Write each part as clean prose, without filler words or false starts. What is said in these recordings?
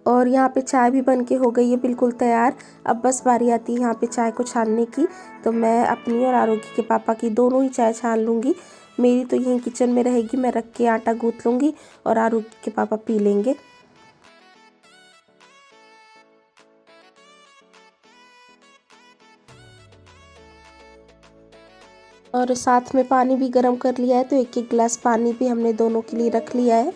और यहाँ पे चाय भी बन के हो गई है बिल्कुल तैयार। अब बस बारी आती है यहाँ पे चाय को छानने की। तो मैं अपनी और आरोगी के पापा की दोनों ही चाय छान लूँगी। मेरी तो यहीं किचन में रहेगी, मैं रख के आटा गूँथ लूँगी और आरोगी के पापा पी लेंगे। और साथ में पानी भी गर्म कर लिया है, तो एक एक गिलास पानी भी हमने दोनों के लिए रख लिया है।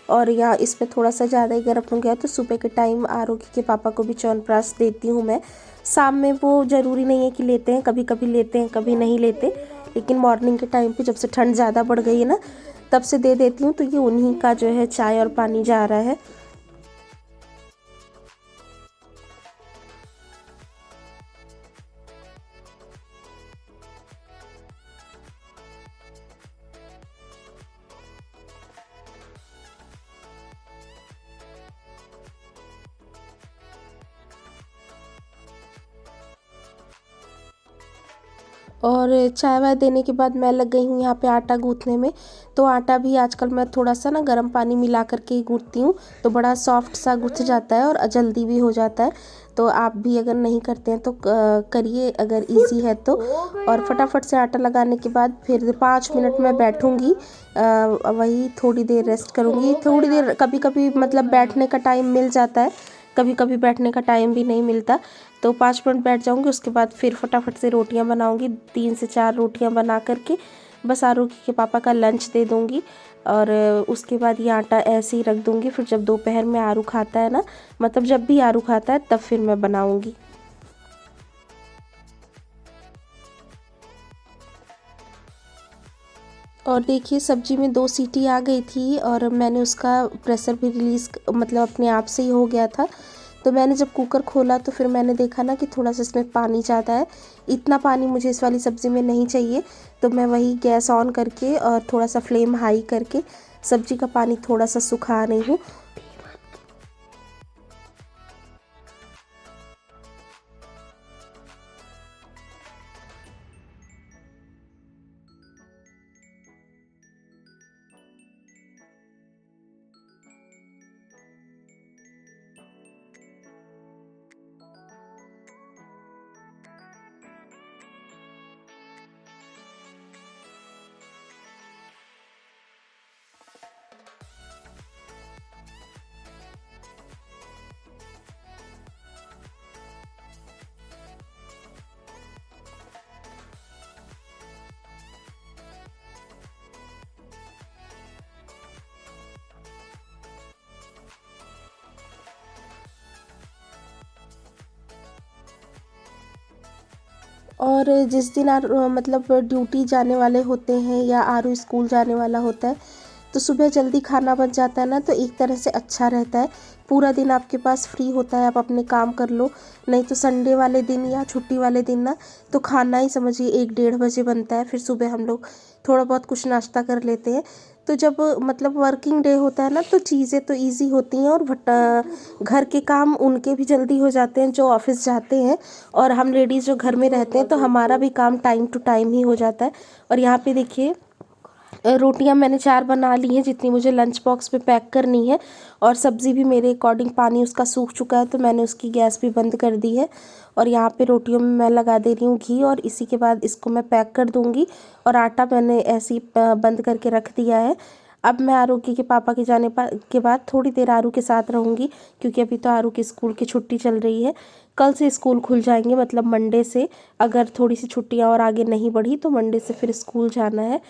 और यहाँ इसमें थोड़ा सा ज़्यादा ही गर्म हो गया, तो सुबह के टाइम आरोगी के पापा को भी च्यवनप्राश देती हूँ मैं। शाम में वो ज़रूरी नहीं है कि लेते हैं, कभी कभी लेते हैं कभी नहीं लेते, लेकिन मॉर्निंग के टाइम पे जब से ठंड ज़्यादा बढ़ गई है ना, तब से दे देती हूँ। तो ये उन्हीं का जो है चाय और पानी जा रहा है। और चाय वाय देने के बाद मैं लग गई हूँ यहाँ पे आटा गूँथने में। तो आटा भी आजकल मैं थोड़ा सा ना गर्म पानी मिला करके ही गूँथती हूँ, तो बड़ा सॉफ्ट सा गूँथ जाता है और जल्दी भी हो जाता है। तो आप भी अगर नहीं करते हैं तो करिए अगर इजी है तो। और फटाफट से आटा लगाने के बाद फिर 5 मिनट मैं बैठूँगी, वही थोड़ी देर रेस्ट करूँगी। थोड़ी देर कभी कभी मतलब बैठने का टाइम मिल जाता है, कभी कभी बैठने का टाइम भी नहीं मिलता। तो 5 मिनट बैठ जाऊँगी, उसके बाद फिर फटाफट से रोटियां बनाऊँगी। 3 से 4 रोटियां बना करके बस आरोगी के पापा का लंच दे दूँगी। और उसके बाद ये आटा ऐसे ही रख दूँगी। फिर जब दोपहर में आरू खाता है ना, मतलब जब भी आरू खाता है तब फिर मैं बनाऊँगी। और देखिए सब्जी में 2 सीटी आ गई थी और मैंने उसका प्रेशर भी रिलीज़ मतलब अपने आप से ही हो गया था। तो मैंने जब कुकर खोला तो फिर मैंने देखा ना कि थोड़ा सा इसमें पानी ज़्यादा है। इतना पानी मुझे इस वाली सब्ज़ी में नहीं चाहिए। तो मैं वही गैस ऑन करके और थोड़ा सा फ्लेम हाई करके सब्जी का पानी थोड़ा सा सुखा रही हूँ। और जिस दिन मतलब ड्यूटी जाने वाले होते हैं या आरू स्कूल जाने वाला होता है, तो सुबह जल्दी खाना बन जाता है ना, तो एक तरह से अच्छा रहता है। पूरा दिन आपके पास फ्री होता है, आप अपने काम कर लो। नहीं तो संडे वाले दिन या छुट्टी वाले दिन ना, तो खाना ही समझिए 1 डेढ़ बजे बनता है। फिर सुबह हम लोग थोड़ा बहुत कुछ नाश्ता कर लेते हैं। तो जब मतलब वर्किंग डे होता है ना, तो चीज़ें तो इजी होती हैं और घर के काम उनके भी जल्दी हो जाते हैं जो ऑफिस जाते हैं। और हम लेडीज़ जो घर में रहते हैं, तो हमारा भी काम टाइम टू टाइम ही हो जाता है। और यहाँ पे देखिए रोटियां मैंने 4 बना ली हैं जितनी मुझे लंच बॉक्स में पैक करनी है। और सब्ज़ी भी मेरे अकॉर्डिंग पानी उसका सूख चुका है, तो मैंने उसकी गैस भी बंद कर दी है। और यहाँ पे रोटियों में मैं लगा दे रही हूँ घी, और इसी के बाद इसको मैं पैक कर दूँगी। और आटा मैंने ऐसे ही बंद करके रख दिया है। अब मैं आरोगी के पापा के जाने के बाद थोड़ी देर आरू के साथ रहूँगी, क्योंकि अभी तो आरू की स्कूल की छुट्टी चल रही है। कल से स्कूल खुल जाएंगे, मतलब मंडे से। अगर थोड़ी सी छुट्टियाँ और आगे नहीं बढ़ी तो मंडे से फिर स्कूल जाना है।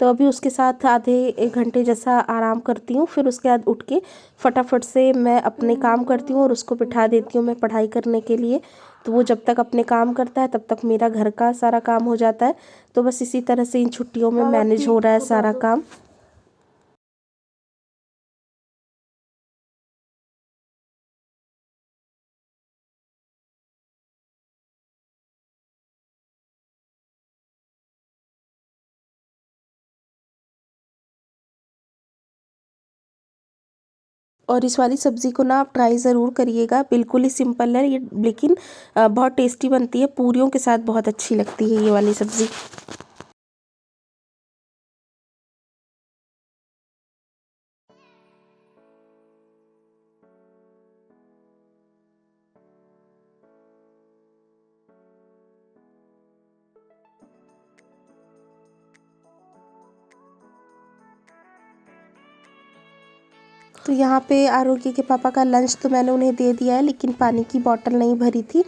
तो अभी उसके साथ आधे 1 घंटे जैसा आराम करती हूँ, फिर उसके बाद उठ के फटाफट से मैं अपने काम करती हूँ और उसको बिठा देती हूँ मैं पढ़ाई करने के लिए। तो वो जब तक अपने काम करता है तब तक मेरा घर का सारा काम हो जाता है। तो बस इसी तरह से इन छुट्टियों में मैनेज हो रहा है सारा काम। और इस वाली सब्ज़ी को ना आप ट्राई ज़रूर करिएगा, बिल्कुल ही सिंपल है ये, लेकिन बहुत टेस्टी बनती है। पूरियों के साथ बहुत अच्छी लगती है ये वाली सब्ज़ी। तो यहाँ पे आरोग्य के पापा का लंच तो मैंने उन्हें दे दिया है, लेकिन पानी की बोतल नहीं भरी थी।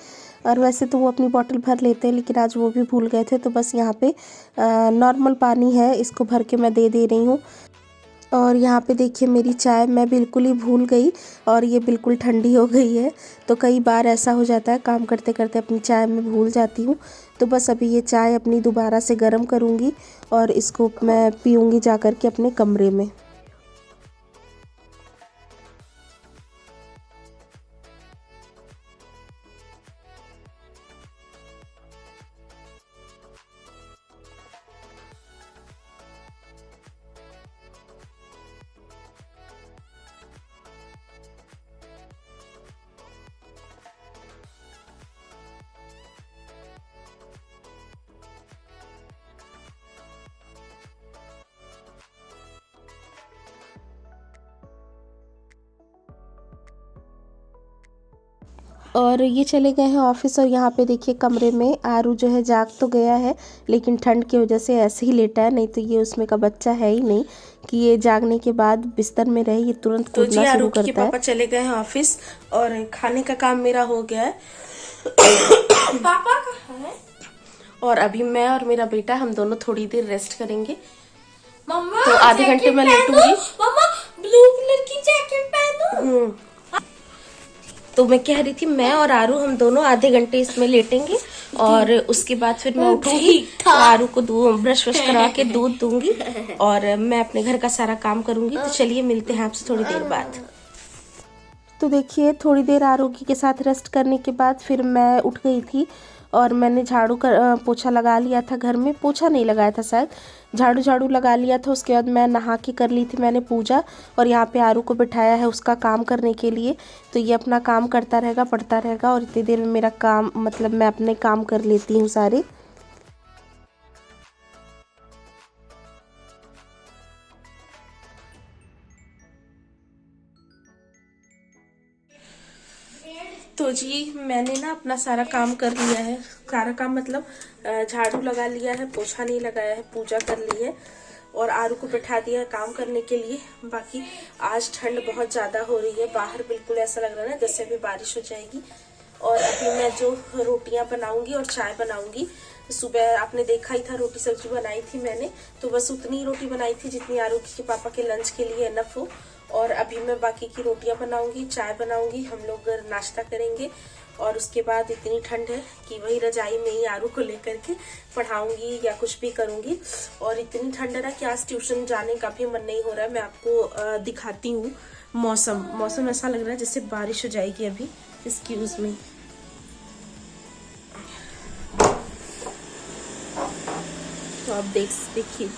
और वैसे तो वो अपनी बोतल भर लेते हैं, लेकिन आज वो भी भूल गए थे, तो बस यहाँ पे नॉर्मल पानी है, इसको भर के मैं दे रही हूँ। और यहाँ पे देखिए मेरी चाय मैं बिल्कुल ही भूल गई और ये बिल्कुल ठंडी हो गई है। तो कई बार ऐसा हो जाता है, काम करते करते अपनी चाय मैं भूल जाती हूँ। तो बस अभी ये चाय अपनी दोबारा से गर्म करूँगी और इसको मैं पीऊँगी जा कर के अपने कमरे में। और ये चले गए हैं ऑफिस। और यहाँ पे देखिए कमरे में आरू जो है जाग तो गया है, लेकिन ठंड की वजह से ऐसे ही लेटा है, नहीं तो ये उसमें का बच्चा है ही नहीं कि ये जागने के बाद बिस्तर में रहे, ये तुरंत कूदना शुरू करता है। पापा चले गए हैं ऑफिस और खाने का काम मेरा हो गया है। पापा कहाँ है? और अभी मैं और मेरा बेटा हम दोनों थोड़ी देर रेस्ट करेंगे। मम्मा तो आधे घंटे में लेटूंगी। मम्मा ब्लू कलर की जैकेट पहनो। तो मैं कह रही थी मैं और आरू हम दोनों आधे घंटे इसमें लेटेंगे और उसके बाद फिर मैं उठूंगी, तो आरू को ब्रश वश करा के दूध दूंगी और मैं अपने घर का सारा काम करूंगी। तो चलिए मिलते हैं आपसे थोड़ी देर बाद। तो देखिए थोड़ी देर आरोग्य के साथ रेस्ट करने के बाद फिर मैं उठ गई थी और मैंने झाड़ू कर पोछा लगा लिया था। घर में पोछा नहीं लगाया था, शायद झाड़ू लगा लिया था। उसके बाद मैं नहा के कर ली थी मैंने पूजा और यहाँ पे आरू को बिठाया है उसका काम करने के लिए। तो ये अपना काम करता रहेगा, पढ़ता रहेगा और इतनी देर में मेरा काम मतलब मैं अपने काम कर लेती हूँ सारे। तो जी मैंने ना अपना सारा काम कर लिया है। सारा काम मतलब झाड़ू लगा लिया है, पोछा नहीं लगाया है, पूजा कर ली है और आरू को बैठा दिया है काम करने के लिए। बाकी आज ठंड बहुत ज़्यादा हो रही है, बाहर बिल्कुल ऐसा लग रहा है ना जैसे अभी बारिश हो जाएगी। और अभी मैं जो रोटियां बनाऊंगी और चाय बनाऊंगी। सुबह आपने देखा ही था रोटी सब्जी बनाई थी मैंने, तो बस उतनी रोटी बनाई थी जितनी आरू के पापा के लंच के लिए इनफ हो। और अभी मैं बाकी की रोटियां बनाऊंगी, चाय बनाऊंगी, हम लोग नाश्ता करेंगे। और उसके बाद इतनी ठंड है कि वही रजाई में ही आरू को लेकर के पढ़ाऊंगी या कुछ भी करूंगी। और इतनी ठंड है ना कि आज ट्यूशन जाने का भी मन नहीं हो रहा है। मैं आपको दिखाती हूँ मौसम ऐसा लग रहा है जैसे बारिश हो जाएगी अभी। Excuse me. तो आप देखिए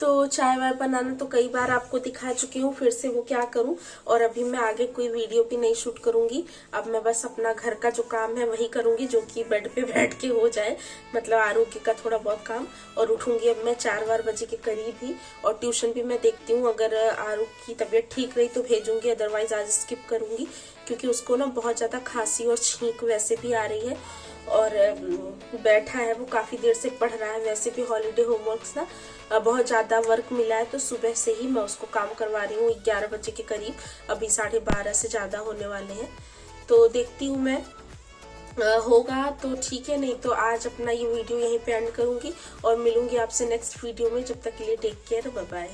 तो चाय वाय बनाना तो कई बार आपको दिखा चुकी हूँ, फिर से वो क्या करूँ। और अभी मैं आगे कोई वीडियो भी नहीं शूट करूंगी। अब मैं बस अपना घर का जो काम है वही करूंगी, जो कि बेड पे बैठ के हो जाए, मतलब आरोग्य का थोड़ा बहुत काम। और उठूंगी अब मैं 4 बजे के करीब ही। और ट्यूशन भी मैं देखती हूँ, अगर आरू की तबीयत ठीक रही तो भेजूंगी, अदरवाइज आज स्किप करूंगी क्योंकि उसको ना बहुत ज्यादा खांसी और छींक वैसे भी आ रही है। और बैठा है वो काफ़ी देर से पढ़ रहा है। वैसे भी हॉलीडे होमवर्क्स ना बहुत ज़्यादा वर्क मिला है, तो सुबह से ही मैं उसको काम करवा रही हूँ 11 बजे के करीब। अभी 12:30 से ज़्यादा होने वाले हैं, तो देखती हूँ मैं होगा तो ठीक है, नहीं तो आज अपना ये वीडियो यहीं पे एंड करूँगी और मिलूंगी आपसे नेक्स्ट वीडियो में। जब तक के लिए टेक केयर, बाय बाय।